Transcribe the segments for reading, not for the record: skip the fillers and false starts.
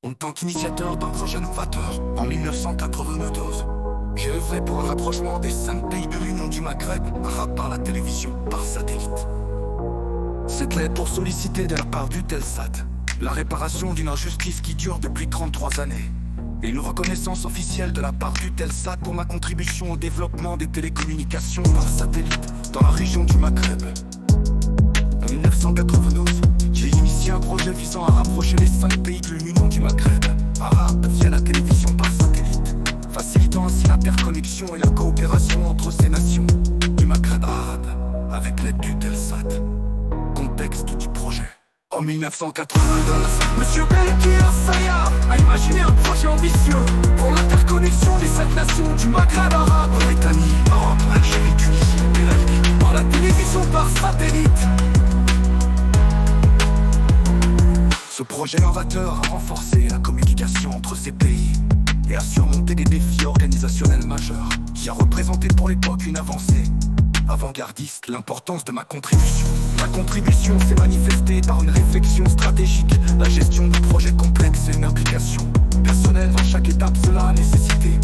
En tant qu'initiateur d'un projet novateur, en 1992, j'ai œuvré pour un rapprochement des 5 pays de l'Union du Maghreb, par la télévision, par satellite. C'était pour solliciter de la part d'Eutelsat la réparation d'une injustice qui dure depuis 33 années et une reconnaissance officielle de la part d'Eutelsat pour ma contribution au développement des télécommunications par satellite dans la région du Maghreb. En 1992, j'ai initié un projet visant à rapprocher les 5 pays de l'Union du Maghreb arabe via la télévision par satellite, facilitant ainsi l'interconnexion et la coopération entre ces nations du Maghreb arabe avec l'aide d'Eutelsat. Contexte du projet. En 1992, Monsieur Belkir Saya a imaginé un projet ambitieux pour l'interconnexion des 7 nations du Maghreb arabe, Mauritanie, Maroc, Algérie, Tunisie, Irak, par la télévision par satellite. Ce projet novateur a renforcé la communication entre ces pays et a surmonté des défis organisationnels majeurs qui a représenté pour l'époque une avancée avant-gardiste. L'importance de ma contribution. Ma contribution s'est manifestée par une réflexion stratégique, la gestion de projets complexes et une implication personnelle dans chaque étape. Cela a nécessité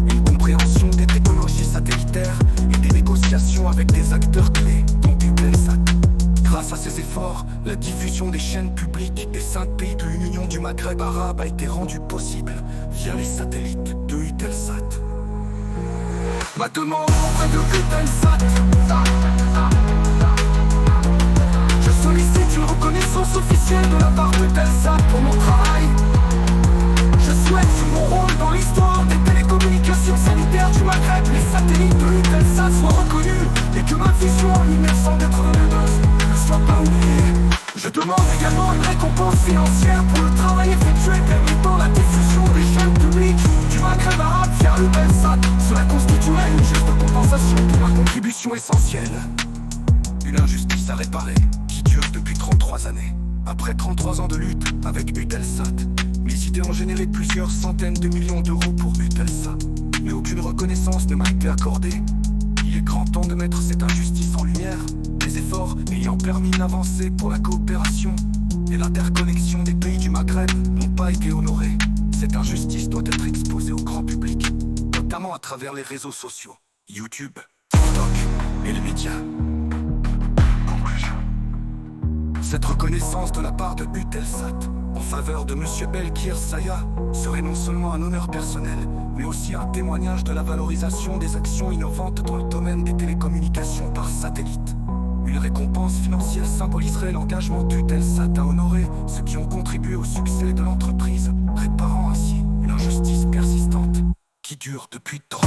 une compréhension des technologies satellitaires et des négociations avec des acteurs clés, dont Eutelsat. Grâce à ces efforts, la diffusion des chaînes publiques des 5 pays de l'Union du Maghreb arabe a été rendue possible via les satellites de Eutelsat. Ma demande auprès de Eutelsat. Je sollicite une reconnaissance officielle de la part d'Eutelsat pour mon travail. Je souhaite que mon rôle dans l'histoire des télécommunications sanitaires du Maghreb, les satellites de Eutelsat, soient reconnus et que ma vision en 1992 ne soit pas oubliée. Je demande également une récompense financière pour le travail effectué permettant la diffusion des chaînes publiques du Maghreb arabe via Eutelsat. Cela constituerait une juste compensation pour ma contribution essentielle. Une injustice à réparer qui dure depuis 33 années. Après 33 ans de lutte avec Eutelsat, mes idées ont généré plusieurs centaines de millions d'euros pour Eutelsat, mais aucune reconnaissance ne m'a été accordée. Il est grand temps de mettre cette injustice en lumière, des efforts ayant permis une avancée pour la coopération et l'interconnexion des pays du Maghreb n'ont pas été honorés. Cette injustice doit être exposée au grand public, notamment à travers les réseaux sociaux, YouTube, TikTok et les médias. Conclusion. Cette reconnaissance de la part de Eutelsat en faveur de Monsieur Belkir Saya serait non seulement un honneur personnel, mais aussi un témoignage de la valorisation des actions innovantes dans le domaine des télécommunications par satellite. Une récompense financière symboliserait l'engagement d'Eutelsat à honorer ceux qui ont contribué au succès de l'entreprise, réparant ainsi une injustice persistante qui dure depuis tant